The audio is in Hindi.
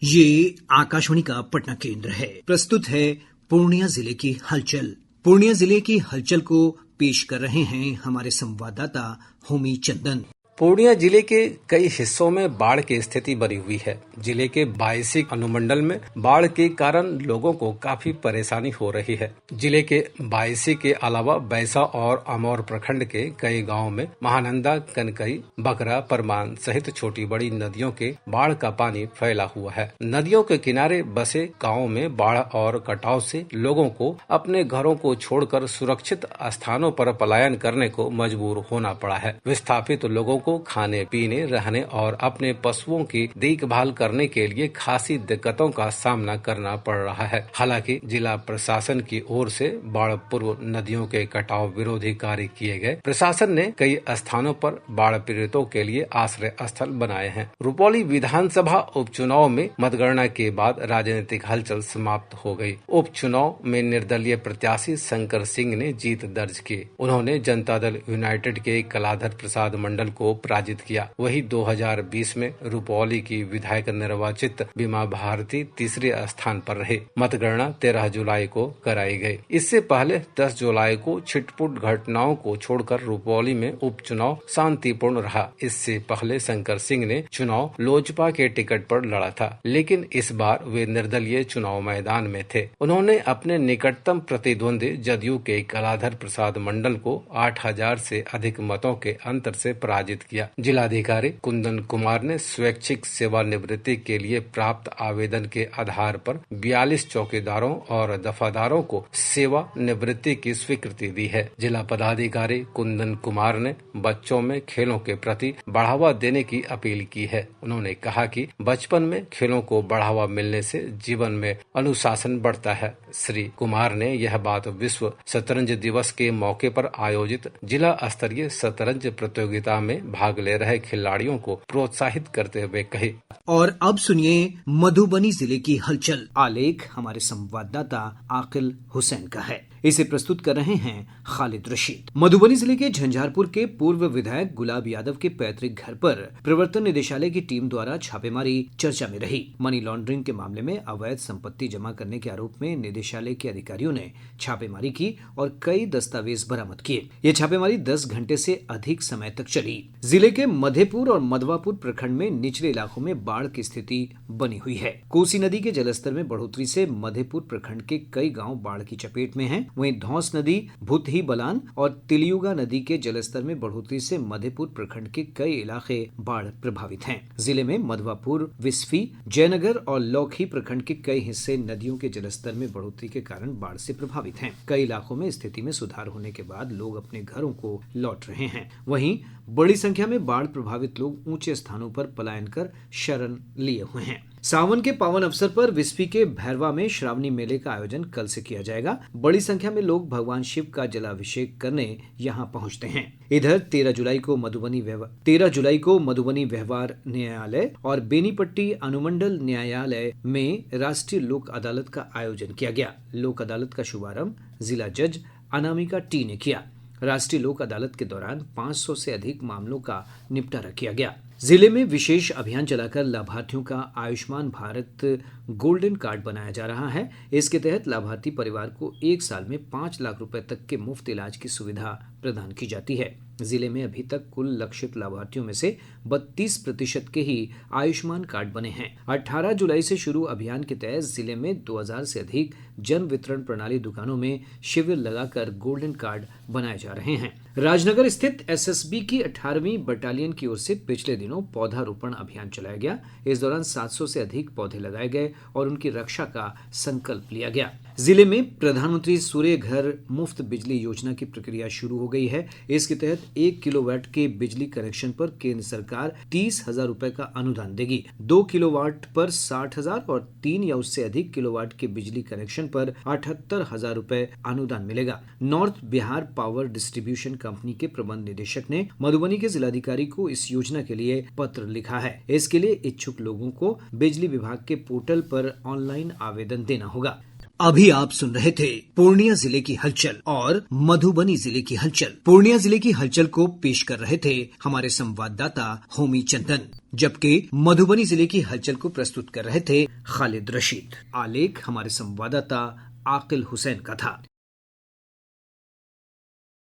ये आकाशवाणी का पटना केंद्र है। प्रस्तुत है पूर्णिया जिले की हलचल। पूर्णिया जिले की हलचल को पेश कर रहे हैं हमारे संवाददाता होमी चंदन। पूर्णिया जिले के कई हिस्सों में बाढ़ की स्थिति बनी हुई है। जिले के बायसी अनुमंडल में बाढ़ के कारण लोगों को काफी परेशानी हो रही है। जिले के बायसी के अलावा बैसा और अमौर प्रखंड के कई गांवों में महानंदा, कनकई, बकरा, परमान सहित छोटी बड़ी नदियों के बाढ़ का पानी फैला हुआ है। नदियों के किनारे बसे गाँवों में बाढ़ और कटाव से लोगों को अपने घरों को छोड़कर सुरक्षित स्थानों पर पलायन करने को मजबूर होना पड़ा है। विस्थापित लोगों को खाने, पीने, रहने और अपने पशुओं की देखभाल करने के लिए खासी दिक्कतों का सामना करना पड़ रहा है। हालांकि जिला प्रशासन की ओर से बाढ़ पूर्व नदियों के कटाव विरोधी कार्य किए गए। प्रशासन ने कई स्थानों पर बाढ़ पीड़ितों के लिए आश्रय स्थल बनाए हैं। रुपौली विधानसभा उपचुनाव में मतगणना के बाद राजनीतिक हलचल समाप्त हो गई। उपचुनाव में निर्दलीय प्रत्याशी शंकर सिंह ने जीत दर्ज की। उन्होंने जनता दल यूनाइटेड के कलाधर प्रसाद मंडल को पराजित किया। वही 2020 में रुपौली की विधायक निर्वाचित बीमा भारती तीसरे स्थान पर रहे। मतगणना 13 जुलाई को कराई गई। इससे पहले 10 जुलाई को छिटपुट घटनाओं को छोड़कर रुपौली में उपचुनाव शांतिपूर्ण रहा। इससे पहले शंकर सिंह ने चुनाव लोजपा के टिकट पर लड़ा था, लेकिन इस बार वे निर्दलीय चुनाव मैदान में थे। उन्होंने अपने निकटतम प्रतिद्वंदी जदयू के कलाधर प्रसाद मंडल को 8000 से अधिक मतों के अंतर से पराजित किया। जिलाधिकारी कुंदन कुमार ने स्वैच्छिक सेवानिवृत्ति के लिए प्राप्त आवेदन के आधार पर 42 चौकीदारों और दफादारों को सेवानिवृत्ति की स्वीकृति दी है। जिला पदाधिकारी कुंदन कुमार ने बच्चों में खेलों के प्रति बढ़ावा देने की अपील की है। उन्होंने कहा कि बचपन में खेलों को बढ़ावा मिलने से जीवन में अनुशासन बढ़ता है। श्री कुमार ने यह बात विश्व शतरंज दिवस के मौके पर आयोजित जिला स्तरीय शतरंज प्रतियोगिता में भाग ले रहे खिलाड़ियों को प्रोत्साहित करते हुए कही। और अब सुनिए मधुबनी जिले की हलचल। आलेख हमारे संवाददाता आकिल हुसैन का है। इसे प्रस्तुत कर रहे हैं खालिद रशीद। मधुबनी जिले के झंझारपुर के पूर्व विधायक गुलाब यादव के पैतृक घर पर प्रवर्तन निदेशालय की टीम द्वारा छापेमारी चर्चा में रही। मनी लॉन्ड्रिंग के मामले में अवैध संपत्ति जमा करने के आरोप में निदेशालय के अधिकारियों ने छापेमारी की और कई दस्तावेज बरामद किए। ये छापेमारी 10 घंटे से अधिक समय तक चली। जिले के मधेपुर और मधवापुर प्रखंड में निचले इलाकों में बाढ़ की स्थिति बनी हुई है। कोसी नदी के जलस्तर में बढ़ोतरी से मधेपुर प्रखंड के कई गांव बाढ़ की चपेट में हैं। वहीं धौंस नदी, भूतही बलान और तिलियुगा नदी के जलस्तर में बढ़ोतरी से मधेपुर प्रखंड के कई इलाके बाढ़ प्रभावित हैं। जिले में मधवापुर, विस्फी, जयनगर और लौखी प्रखंड के कई हिस्से नदियों के जलस्तर में बढ़ोतरी के कारण बाढ़ से प्रभावित हैं। कई इलाकों में स्थिति में सुधार होने के बाद लोग अपने घरों को लौट रहे हैं। वहीं बड़ी संख्या में बाढ़ प्रभावित लोग ऊंचे स्थानों पर पलायन कर शरण लिए हुए हैं। सावन के पावन अवसर पर विस्फी के भैरवा में श्रावणी मेले का आयोजन कल से किया जाएगा। बड़ी संख्या में लोग भगवान शिव का जलाभिषेक करने यहां पहुंचते हैं। इधर 13 जुलाई को मधुबनी व्यवहार न्यायालय और बेनीपट्टी अनुमंडल न्यायालय में राष्ट्रीय लोक अदालत का आयोजन किया गया। लोक अदालत का शुभारंभ जिला जज अनामिका टी ने किया। राष्ट्रीय लोक अदालत के दौरान 500 से अधिक मामलों का निपटारा किया गया। जिले में विशेष अभियान चलाकर लाभार्थियों का आयुष्मान भारत गोल्डन कार्ड बनाया जा रहा है। इसके तहत लाभार्थी परिवार को 1 साल में 5 लाख रुपए तक के मुफ्त इलाज की सुविधा प्रदान की जाती है। जिले में अभी तक कुल लक्षित लाभार्थियों में से 32% के ही आयुष्मान कार्ड बने हैं। 18 जुलाई से शुरू अभियान के तहत जिले में 2000 से अधिक जन वितरण प्रणाली दुकानों में शिविर लगाकर गोल्डन कार्ड बनाए जा रहे हैं। राजनगर स्थित एसएसबी की 18वीं बटालियन की ओर से पिछले दिनों पौधारोपण अभियान चलाया गया। इस दौरान 700 से अधिक पौधे लगाए गए और उनकी रक्षा का संकल्प लिया गया। जिले में प्रधानमंत्री सूर्य घर मुफ्त बिजली योजना की प्रक्रिया शुरू हो गई है। इसके तहत 1 किलोवाट के बिजली कनेक्शन पर केंद्र सरकार 30,000 रुपए का अनुदान देगी। 2 किलोवाट पर 60,000 और 3 या उससे अधिक किलोवाट के बिजली कनेक्शन पर 78,000 रुपए अनुदान मिलेगा। North Bihar power distribution company के प्रबंध निदेशक ने मधुबनी के जिलाधिकारी को इस योजना के लिए पत्र लिखा है। इसके लिए इच्छुक लोगों को बिजली विभाग के पोर्टल पर ऑनलाइन आवेदन देना होगा। अभी आप सुन रहे थे पूर्णिया जिले की हलचल और मधुबनी जिले की हलचल। पूर्णिया जिले की हलचल को पेश कर रहे थे हमारे संवाददाता होमी चंदन। जबकि मधुबनी जिले की हलचल को प्रस्तुत कर रहे थे खालिद रशीद। आलेख हमारे संवाददाता आकिल हुसैन का था।